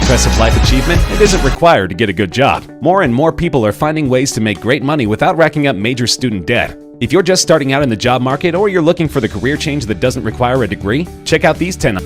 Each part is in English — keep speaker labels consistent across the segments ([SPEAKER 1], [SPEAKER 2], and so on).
[SPEAKER 1] impressive life achievement, it isn't required to get a good job. More and more people are finding ways to make great money without racking up major student debt. If you're just starting out in the job market or you're looking for the career change that doesn't require a degree, check out these 10.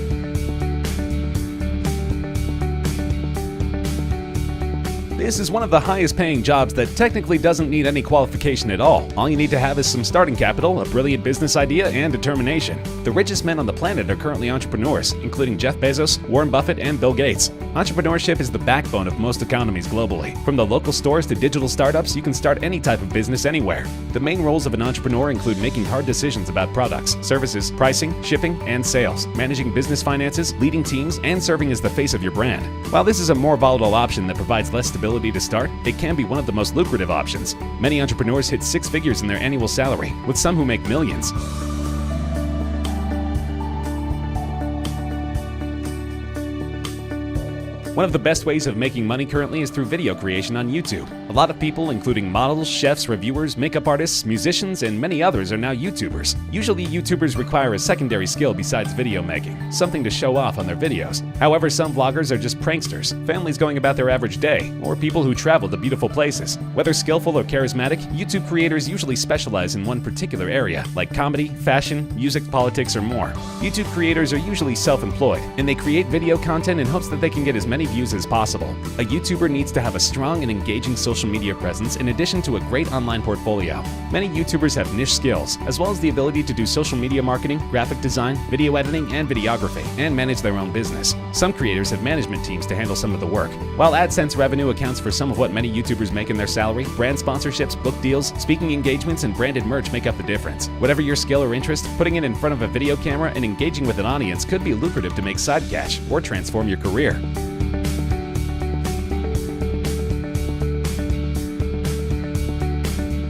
[SPEAKER 1] This is one of the highest paying jobs that technically doesn't need any qualification at all. All you need to have is some starting capital, a brilliant business idea, and determination. The richest men on the planet are currently entrepreneurs, including Jeff Bezos, Warren Buffett, and Bill Gates. Entrepreneurship is the backbone of most economies globally. From the local stores to digital startups, you can start any type of business anywhere. The main roles of an entrepreneur include making hard decisions about products, services, pricing, shipping, and sales, managing business finances, leading teams, and serving as the face of your brand. While this is a more volatile option that provides less stability to start, it can be one of the most lucrative options. Many entrepreneurs hit 6 figures in their annual salary, with some who make millions. One of the best ways of making money currently is through video creation on YouTube. A lot of people, including models, chefs, reviewers, makeup artists, musicians, and many others, are now YouTubers. Usually, YouTubers require a secondary skill besides video making, something to show off on their videos. However, some vloggers are just pranksters, families going about their average day, or people who travel to beautiful places. Whether skillful or charismatic, YouTube creators usually specialize in one particular area, like comedy, fashion, music, politics, or more. YouTube creators are usually self-employed, and they create video content in hopes that they can get as many views as possible. A YouTuber needs to have a strong and engaging social media presence in addition to a great online portfolio. Many YouTubers have niche skills, as well as the ability to do social media marketing, graphic design, video editing, and videography, and manage their own business. Some creators have management teams to handle some of the work. While AdSense revenue accounts for some of what many YouTubers make in their salary, brand sponsorships, book deals, speaking engagements, and branded merch make up the difference. Whatever your skill or interest, putting it in front of a video camera and engaging with an audience could be lucrative to make side cash or transform your career.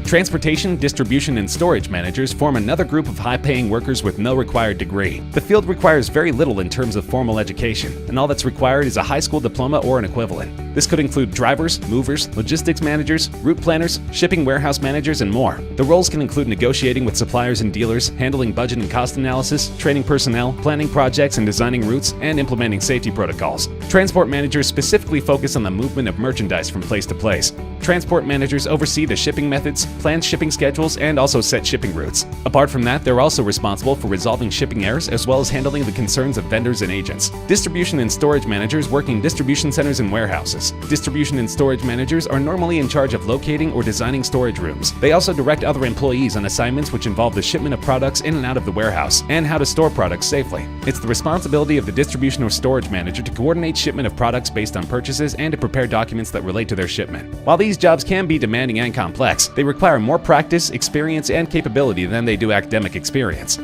[SPEAKER 1] Transportation, distribution, and storage managers form another group of high-paying workers with no required degree. The field requires very little in terms of formal education, and all that's required is a high school diploma or an equivalent. This could include drivers, movers, logistics managers, route planners, shipping warehouse managers, and more. The roles can include negotiating with suppliers and dealers, handling budget and cost analysis, training personnel, planning projects and designing routes, and implementing safety protocols. Transport managers specifically focus on the movement of merchandise from place to place. Transport managers oversee the shipping methods, plan shipping schedules, and also set shipping routes. Apart from that, they're also responsible for resolving shipping errors as well as handling the concerns of vendors and agents. Distribution and storage managers work in distribution centers and warehouses. Distribution and storage managers are normally in charge of locating or designing storage rooms. They also direct other employees on assignments which involve the shipment of products in and out of the warehouse and how to store products safely. It's the responsibility of the distribution or storage manager to coordinate shipment of products based on purchases and to prepare documents that relate to their shipment. While these jobs can be demanding and complex, they require more practice, experience, and capability than they do academic experience.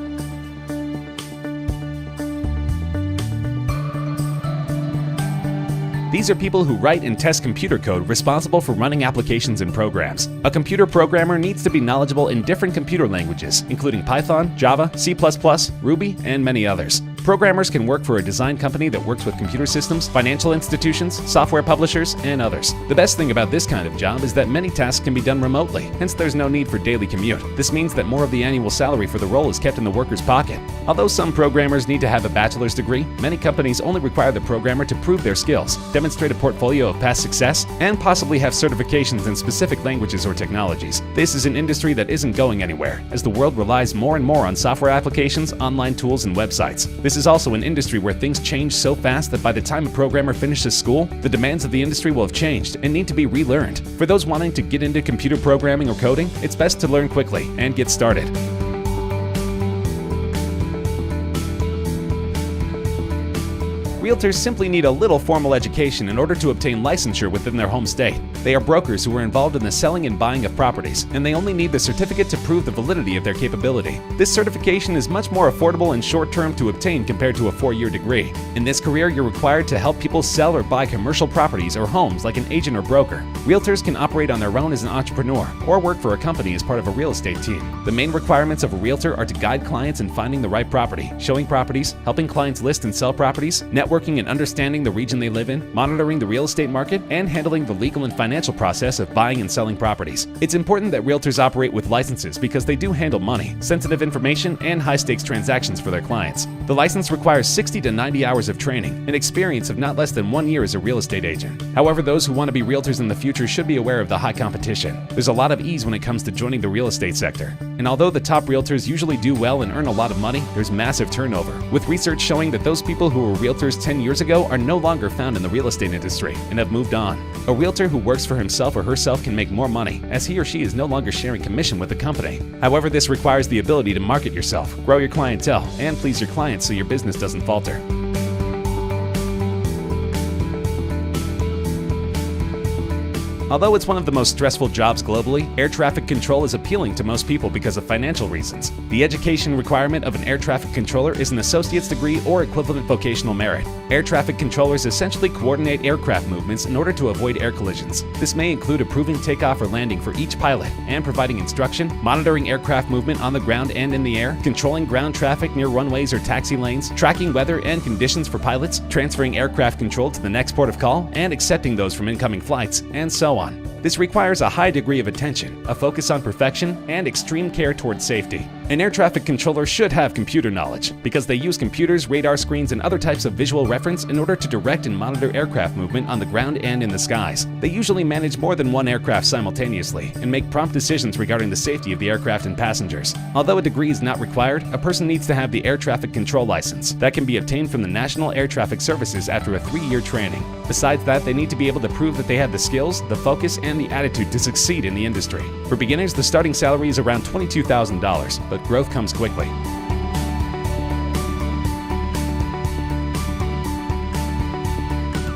[SPEAKER 1] These are people who write and test computer code responsible for running applications and programs. A computer programmer needs to be knowledgeable in different computer languages, including Python, Java, C++, Ruby, and many others. Programmers can work for a design company that works with computer systems, financial institutions, software publishers, and others. The best thing about this kind of job is that many tasks can be done remotely, hence there's no need for daily commute. This means that more of the annual salary for the role is kept in the worker's pocket. Although some programmers need to have a bachelor's degree, many companies only require the programmer to prove their skills, demonstrate a portfolio of past success, and possibly have certifications in specific languages or technologies. This is an industry that isn't going anywhere, as the world relies more and more on software applications, online tools, and websites. This is also an industry where things change so fast that by the time a programmer finishes school, the demands of the industry will have changed and need to be relearned. For those wanting to get into computer programming or coding, it's best to learn quickly and get started. Realtors simply need a little formal education in order to obtain licensure within their home state. They are brokers who are involved in the selling and buying of properties, and they only need the certificate to prove the validity of their capability. This certification is much more affordable and short-term to obtain compared to a 4-year degree. In this career, you're required to help people sell or buy commercial properties or homes like an agent or broker. Realtors can operate on their own as an entrepreneur or work for a company as part of a real estate team. The main requirements of a realtor are to guide clients in finding the right property, showing properties, helping clients list and sell properties, networking and understanding the region they live in, monitoring the real estate market, and handling the legal and financial financial process of buying and selling properties. It's important that realtors operate with licenses because they do handle money, sensitive information, and high-stakes transactions for their clients. The license requires 60 to 90 hours of training and experience of not less than 1 year as a real estate agent. However, those who want to be realtors in the future should be aware of the high competition. There's a lot of ease when it comes to joining the real estate sector. And although the top realtors usually do well and earn a lot of money, there's massive turnover, with research showing that those people who were realtors 10 years ago are no longer found in the real estate industry and have moved on. A realtor who works for himself or herself can make more money, as he or she is no longer sharing commission with the company. However, this requires the ability to market yourself, grow your clientele, and please your clients so your business doesn't falter. Although it's one of the most stressful jobs globally, air traffic control is appealing to most people because of financial reasons. The education requirement of an air traffic controller is an associate's degree or equivalent vocational merit. Air traffic controllers essentially coordinate aircraft movements in order to avoid air collisions. This may include approving takeoff or landing for each pilot and providing instruction, monitoring aircraft movement on the ground and in the air, controlling ground traffic near runways or taxi lanes, tracking weather and conditions for pilots, transferring aircraft control to the next port of call, and accepting those from incoming flights, and so on. This requires a high degree of attention, a focus on perfection, and extreme care towards safety. An air traffic controller should have computer knowledge because they use computers, radar screens, and other types of visual reference in order to direct and monitor aircraft movement on the ground and in the skies. They usually manage more than one aircraft simultaneously and make prompt decisions regarding the safety of the aircraft and passengers. Although a degree is not required, a person needs to have the air traffic control license that can be obtained from the National Air Traffic Services after a 3-year training. Besides that, they need to be able to prove that they have the skills, the focus, and the attitude to succeed in the industry. For beginners, the starting salary is around $22,000, but growth comes quickly.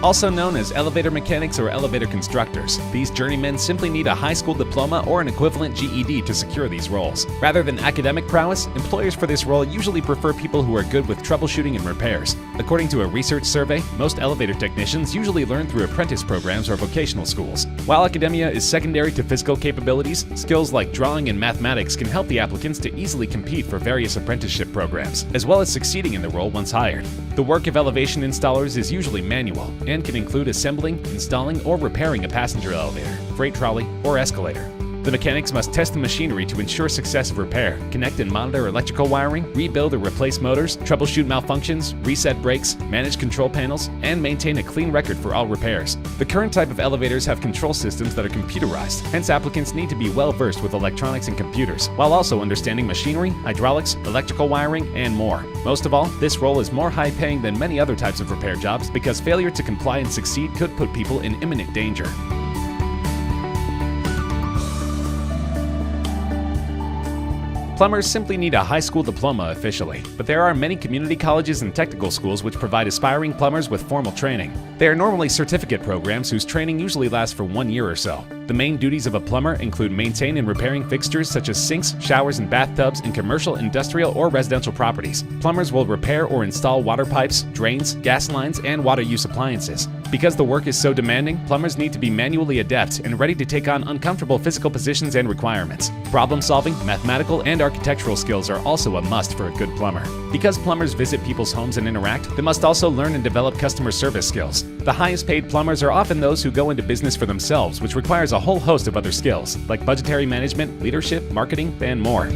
[SPEAKER 1] Also known as elevator mechanics or elevator constructors, these journeymen simply need a high school diploma or an equivalent GED to secure these roles. Rather than academic prowess, employers for this role usually prefer people who are good with troubleshooting and repairs. According to a research survey, most elevator technicians usually learn through apprentice programs or vocational schools. While academia is secondary to physical capabilities, skills like drawing and mathematics can help the applicants to easily compete for various apprenticeship programs, as well as succeeding in the role once hired. The work of elevation installers is usually manual and can include assembling, installing, or repairing a passenger elevator, freight trolley, or escalator. The mechanics must test the machinery to ensure success of repair, connect and monitor electrical wiring, rebuild or replace motors, troubleshoot malfunctions, reset brakes, manage control panels, and maintain a clean record for all repairs. The current type of elevators have control systems that are computerized, hence applicants need to be well versed with electronics and computers, while also understanding machinery, hydraulics, electrical wiring, and more. Most of all, this role is more high-paying than many other types of repair jobs because failure to comply and succeed could put people in imminent danger. Plumbers simply need a high school diploma officially, but there are many community colleges and technical schools which provide aspiring plumbers with formal training. They are normally certificate programs whose training usually lasts for 1 year or so. The main duties of a plumber include maintaining and repairing fixtures such as sinks, showers, and bathtubs in commercial, industrial, or residential properties. Plumbers will repair or install water pipes, drains, gas lines, and water use appliances. Because the work is so demanding, plumbers need to be manually adept and ready to take on uncomfortable physical positions and requirements. Problem-solving, mathematical, and architectural skills are also a must for a good plumber. Because plumbers visit people's homes and interact, they must also learn and develop customer service skills. The highest paid plumbers are often those who go into business for themselves, which requires a whole host of other skills, like budgetary management, leadership, marketing, and more.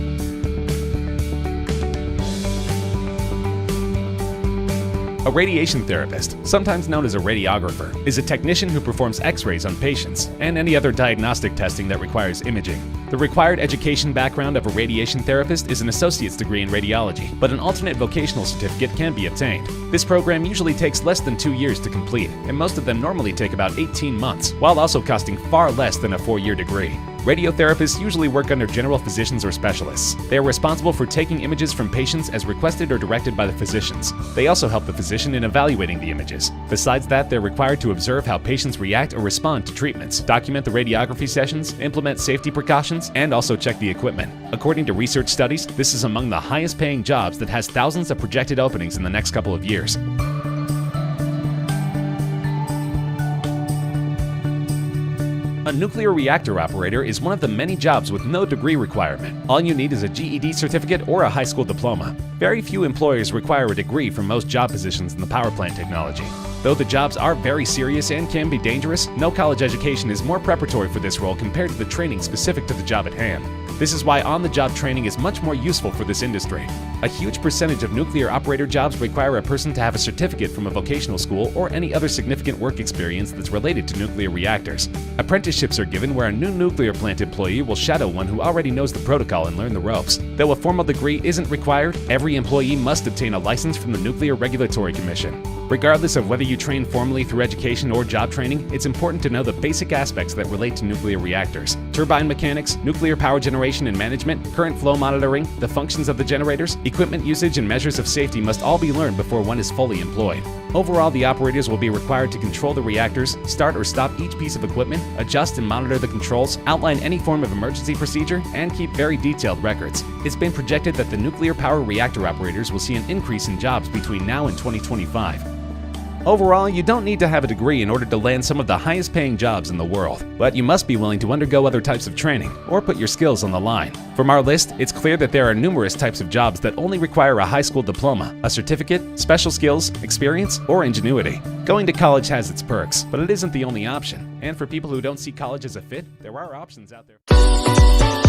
[SPEAKER 1] A radiation therapist, sometimes known as a radiographer, is a technician who performs X-rays on patients and any other diagnostic testing that requires imaging. The required education background of a radiation therapist is an associate's degree in radiology, but an alternate vocational certificate can be obtained. This program usually takes less than 2 years to complete, and most of them normally take about 18 months, while also costing far less than a 4-year degree. Radiotherapists usually work under general physicians or specialists. They are responsible for taking images from patients as requested or directed by the physicians. They also help the physician in evaluating the images. Besides that, they're required to observe how patients react or respond to treatments, document the radiography sessions, implement safety precautions, and also check the equipment. According to research studies, this is among the highest paying jobs that has thousands of projected openings in the next couple of years. A nuclear reactor operator is one of the many jobs with no degree requirement. All you need is a GED certificate or a high school diploma. Very few employers require a degree for most job positions in the power plant technology. Though the jobs are very serious and can be dangerous, no college education is more preparatory for this role compared to the training specific to the job at hand. This is why on-the-job training is much more useful for this industry. A huge percentage of nuclear operator jobs require a person to have a certificate from a vocational school or any other significant work experience that's related to nuclear reactors. Apprenticeships are given where a new nuclear plant employee will shadow one who already knows the protocol and learn the ropes. Though a formal degree isn't required, every employee must obtain a license from the Nuclear Regulatory Commission. Regardless of whether you train formally through education or job training, it's important to know the basic aspects that relate to nuclear reactors. Turbine mechanics, nuclear power generation and management, current flow monitoring, the functions of the generators, equipment usage, and measures of safety must all be learned before one is fully employed. Overall, the operators will be required to control the reactors, start or stop each piece of equipment, adjust and monitor the controls, outline any form of emergency procedure, and keep very detailed records. It's been projected that the nuclear power reactor operators will see an increase in jobs between now and 2025. Overall, you don't need to have a degree in order to land some of the highest paying jobs in the world, but you must be willing to undergo other types of training or put your skills on the line. From our list, it's clear that there are numerous types of jobs that only require a high school diploma, a certificate, special skills, experience, or ingenuity. Going to college has its perks, but it isn't the only option. And for people who don't see college as a fit, there are options out there.